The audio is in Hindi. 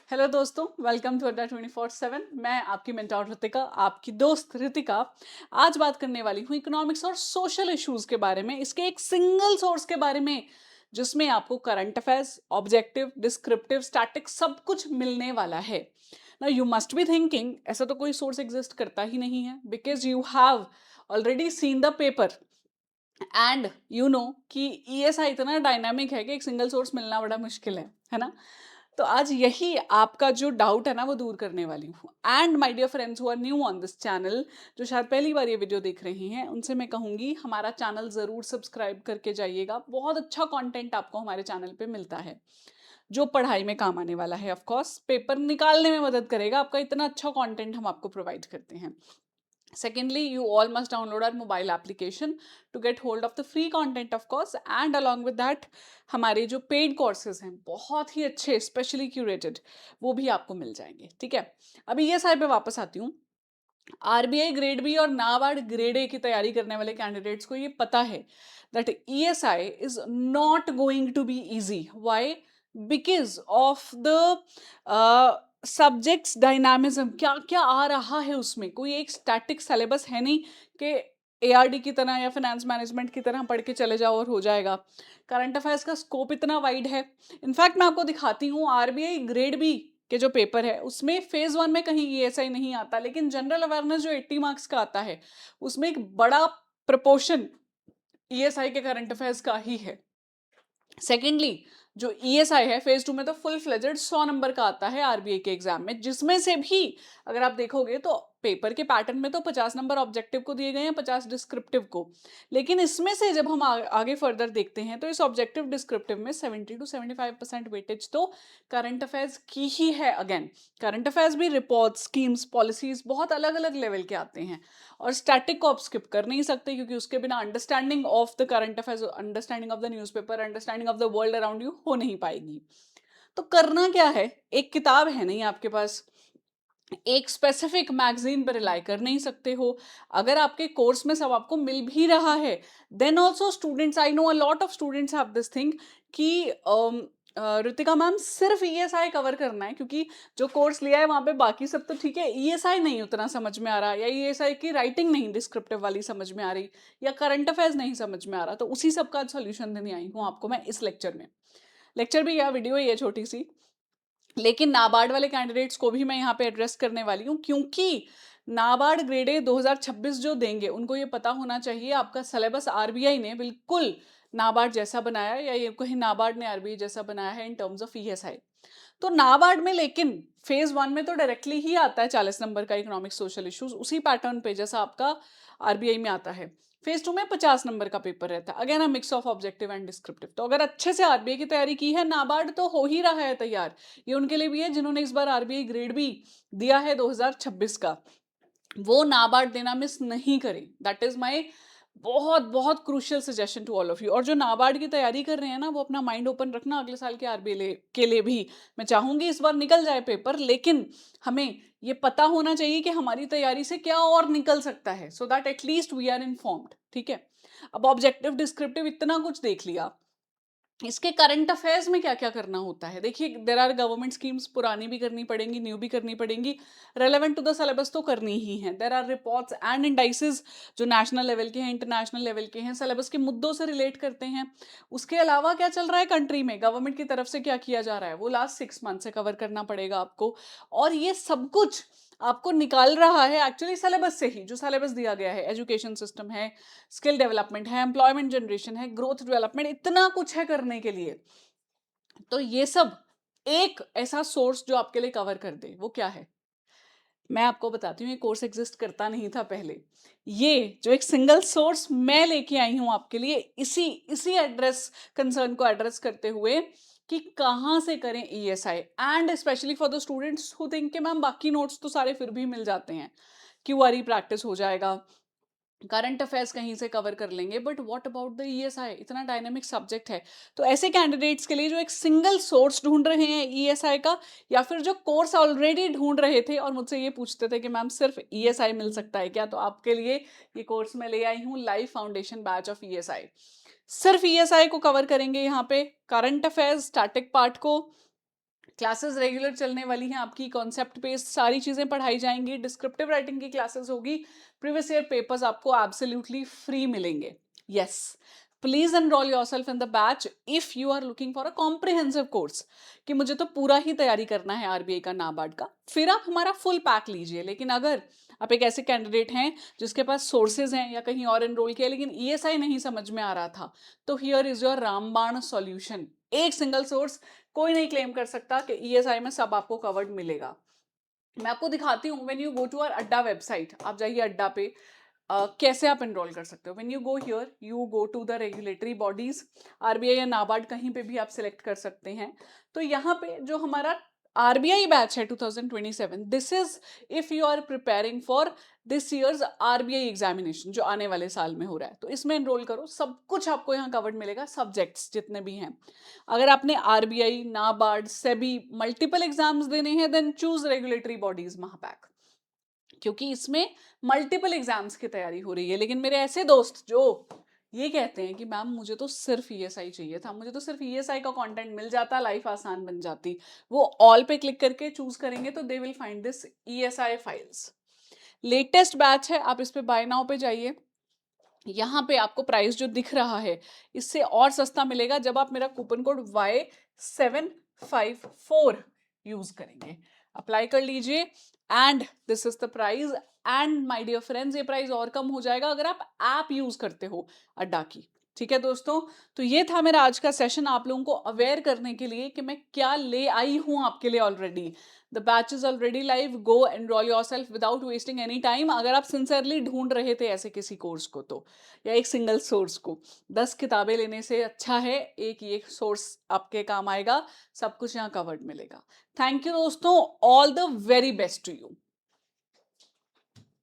हेलो दोस्तों, वेलकम टू अड्डा 24/7। मैं आपकी मेंटोर ऋतिका, आपकी दोस्त ऋतिका। आज बात करने वाली हूँ इकोनॉमिक्स और सोशल इश्यूज के बारे में, इसके एक सिंगल सोर्स के बारे में जिसमें आपको current affairs, objective, descriptive, static सब कुछ मिलने वाला है। Now you must be thinking, ऐसा तो कोई सोर्स एग्जिस्ट करता ही नहीं है, because you have already seen the paper and you know कि ईएसआई इतना डायनामिक है कि एक सिंगल सोर्स मिलना बड़ा मुश्किल है ना। तो आज यही आपका जो डाउट है ना वो दूर करने वाली हूँ। And my dear friends who are new on this channel, जो शायद पहली बार ये वीडियो देख रही हैं, उनसे मैं कहूंगी हमारा चैनल जरूर सब्सक्राइब करके जाइएगा। बहुत अच्छा कंटेंट आपको हमारे चैनल पे मिलता है जो पढ़ाई में काम आने वाला है। ऑफ कोर्स पेपर निकालने में मदद करेगा आपका, इतना अच्छा कंटेंट हम आपको प्रोवाइड करते हैं। Secondly, you all must download our mobile application to get hold of the free content of course, and along with that हमारे जो पेड कोर्सेज हैं बहुत ही अच्छे स्पेशली क्यूरेटेड, वो भी आपको मिल जाएंगे। ठीक है, अभी ये साइड पे वापस आती हूँ। आरबीआई ग्रेड बी और नाबार्ड ग्रेड ए की तैयारी करने वाले कैंडिडेट्स को ये पता है that ESI is not going to be easy. Why? Because of the subject's dynamism. क्या क्या आ रहा है उसमें, कोई एक स्टैटिक सिलेबस है नहीं कि एआरडी की तरह या फाइनेंस मैनेजमेंट की तरह पढ़ के चले जाओ और हो जाएगा। करंट अफेयर्स का स्कोप इतना वाइड है। इनफैक्ट मैं आपको दिखाती हूँ, आरबीआई ग्रेड बी के जो पेपर है उसमें फेज 1 में कहीं ईएसआई नहीं आता, लेकिन जनरल अवेयरनेस जो 80 मार्क्स का आता है उसमें एक बड़ा प्रपोर्शन ईएसआई के करंट अफेयर्स का ही है। सेकेंडली, जो ईएसआई है फेज 2 में तो फुल फ्लेजेड 100 नंबर का आता है आरबीआई के एग्जाम में, जिसमें से भी अगर आप देखोगे तो पेपर के पैटर्न में तो 50 नंबर ऑब्जेक्टिव को दिए गए हैं, 50 डिस्क्रिप्टिव को। लेकिन इसमें से जब हम आगे फर्दर देखते हैं तो इस ऑब्जेक्टिव डिस्क्रिप्टिव में 70 to 75% वेटेज तो करंट अफेयर्स की ही है। अगेन, करंट अफेयर्स भी रिपोर्ट, स्कीम्स, पॉलिसीज बहुत अलग अलग लेवल के आते हैं, और स्टैटिक को आप स्किप कर नहीं सकते क्योंकि उसके बिना understanding of the current affairs, understanding of the newspaper, understanding of the world around you हो नहीं पाएगी। तो करना क्या है, एक किताब है नहीं आपके पास, एक स्पेसिफिक मैगजीन पर रिलाई कर नहीं सकते हो। अगर आपके कोर्स में सब आपको मिल भी रहा है, then also students, I know a lot of students have this thing कि ऋतिका मैम सिर्फ ईएसआई कवर करना है क्योंकि जो कोर्स लिया है वहां पे बाकी सब तो ठीक है, ईएसआई नहीं उतना समझ में आ रहा, या ईएसआई की राइटिंग नहीं डिस्क्रिप्टिव वाली समझ में आ रही, या करंट अफेयर्स नहीं समझ में आ रहा। तो उसी सब का सोल्यूशन देने आई हूँ आपको मैं इस लेक्चर में। लेक्चर भी या वीडियो ही है छोटी सी, लेकिन नाबार्ड वाले कैंडिडेट्स को भी मैं यहाँ पे एड्रेस करने वाली हूँ, क्योंकि नाबार्ड ग्रेड ए 2026 जो देंगे उनको ये पता होना चाहिए आपका सिलेबस आरबीआई ने बिल्कुल नाबार्ड जैसा बनाया है, या ये कहीं नाबार्ड ने आरबीआई जैसा बनाया है इन टर्म्स ऑफ ईएसआई। तो नाबार्ड में लेकिन फेज 1 में तो डायरेक्टली ही आता है 40 नंबर का इकोनॉमिक्स सोशल इश्यूज, उसी पैटर्न पे जैसा आपका आरबीआई में आता है। फेज 2 में 50 नंबर का पेपर रहता है, again a mix of objective and descriptive. तो अगर अच्छे से आरबीआई की तैयारी की है, नाबार्ड तो हो ही रहा है तैयार। ये उनके लिए भी है जिन्होंने इस बार आरबीआई ग्रेड भी दिया है 2026 का, वो नाबार्ड देना मिस नहीं करें। दैट इज माय बहुत बहुत crucial suggestion to all of you. और जो नाबार्ड की तैयारी कर रहे हैं ना, वो अपना माइंड ओपन रखना, अगले साल के आरबीआई के लिए भी मैं चाहूंगी इस बार निकल जाए पेपर, लेकिन हमें ये पता होना चाहिए कि हमारी तैयारी से क्या और निकल सकता है, so that at least we are informed. ठीक है, अब ऑब्जेक्टिव डिस्क्रिप्टिव इतना कुछ देख लिया, इसके करंट अफेयर्स में क्या क्या करना होता है। देखिए, देर आर गवर्नमेंट स्कीम्स, पुरानी भी करनी पड़ेंगी, न्यू भी करनी पड़ेंगी, रेलेवेंट टू द सिलेबस तो करनी ही है। There are reports and indices जो नेशनल लेवल के हैं, इंटरनेशनल लेवल के हैं, सिलेबस के मुद्दों से रिलेट करते हैं। उसके अलावा क्या चल रहा है कंट्री में, गवर्नमेंट की तरफ से क्या किया जा रहा है, वो लास्ट 6 मंथ से कवर करना पड़ेगा आपको। और ये सब कुछ आपको निकाल रहा है एक्चुअली सिलेबस से ही, जो सिलेबस दिया गया है। एजुकेशन सिस्टम है, स्किल डेवलपमेंट है, एम्प्लॉयमेंट जनरेशन है, ग्रोथ डेवलपमेंट, इतना कुछ है करने के लिए। तो ये सब एक ऐसा सोर्स जो आपके लिए कवर कर दे, वो क्या है? मैं आपको बताती हूँ, ये कोर्स एग्जिस्ट करता नहीं था पहले। ये जो एक सिंगल सोर्स मैं लेके आई हूँ आपके लिए, इसी इसी एड्रेस कंसर्न को एड्रेस करते हुए कि कहाँ से करें ESI, and specially for the students who think कि मैम बाकी नोट्स तो सारे फिर भी मिल जाते हैं, क्यूआरई प्रैक्टिस हो जाएगा, करंट अफेयर्स कहीं से कवर कर लेंगे, but what about the ESI, इतना डायनेमिक सब्जेक्ट है। तो ऐसे कैंडिडेट्स के लिए जो एक सिंगल सोर्स ढूंढ रहे हैं ईएसआई का, या फिर जो कोर्स ऑलरेडी ढूंढ रहे थे और मुझसे ये पूछते थे कि मैम सिर्फ ईएसआई मिल सकता है क्या, तो आपके लिए ये कोर्स मैं ले आई हूँ, live foundation batch of ESI. सिर्फ ईएसआई को कवर करेंगे यहाँ पे, करंट अफेयर्स स्टैटिक पार्ट को, क्लासेस रेगुलर चलने वाली हैं आपकी, कॉन्सेप्ट बेस्ड सारी चीजें पढ़ाई जाएंगी, डिस्क्रिप्टिव राइटिंग की क्लासेस होगी, प्रीवियस ईयर पेपर्स आपको एब्सोल्युटली फ्री मिलेंगे। Yes, please enroll yourself in the batch if you are looking for a comprehensive course, कि मुझे तो पूरा ही तैयारी करना है आरबीआई का, नाबार्ड का, फिर आप हमारा फुल पैक लीजिए। लेकिन अगर आप एक ऐसे कैंडिडेट हैं जिसके पास सोर्सेज हैं या कहीं और एनरोल किया लेकिन ईएसआई नहीं समझ में आ रहा था, तो हियर इज योर रामबाण सॉल्यूशन। एक सिंगल सोर्स, कोई नहीं क्लेम कर सकता कि ईएसआई में सब आपको कवर्ड मिलेगा। मैं आपको दिखाती हूँ, when you go to our Adda website, आप जाइए अड्डा पे, कैसे आप एनरोल कर सकते हो। When you go here, you go to the regulatory bodies, RBI या नाबार्ड कहीं पे भी आप सिलेक्ट कर सकते हैं। तो यहाँ पे जो हमारा आरबीआई बैच है 2027, this is if you are preparing for this year's RBI examination जो आने वाले साल में हो रहा है, तो इसमें एनरोल करो, सब कुछ आपको यहाँ कवर्ड मिलेगा, सब्जेक्ट्स जितने भी हैं। अगर आपने RBI, NABARD, SEBI multiple exams देने हैं, देन चूज रेगुलेटरी बॉडीज महापैक, क्योंकि इसमें मल्टीपल एग्जाम्स की तैयारी हो रही है। लेकिन मेरे ऐसे दोस्त जो ये कहते हैं कि मैम मुझे तो सिर्फ ईएसआई चाहिए था, मुझे तो सिर्फ ईएसआई का कंटेंट मिल जाता, लाइफ आसान बन जाती, वो ऑल पे क्लिक करके चूज करेंगे तो they will find this ESI files. Latest batch है, आप इस पे बाय नाउ पे जाइए। यहाँ पे आपको प्राइस जो दिख रहा है इससे और सस्ता मिलेगा जब आप मेरा कूपन कोड Y754 यूज करेंगे। अप्लाई कर लीजिए and this is the price. And my dear friends, ये प्राइस और कम हो जाएगा अगर आप ऐप यूज करते हो अड्डा की। ठीक है दोस्तों, तो ये था मेरा आज का सेशन, आप लोगों को अवेयर करने के लिए कि मैं क्या ले आई हूं आपके लिए already. The batch is already live, go enrol yourself without wasting any time. अगर आप सिंसियरली ढूंढ रहे थे ऐसे किसी कोर्स को, तो या एक सिंगल सोर्स को, 10 किताबें लेने से अच्छा है एक ये सोर्स आपके काम आएगा, सब कुछ यहाँ कवर्ड मिलेगा। थैंक यू दोस्तों, all the very best to you.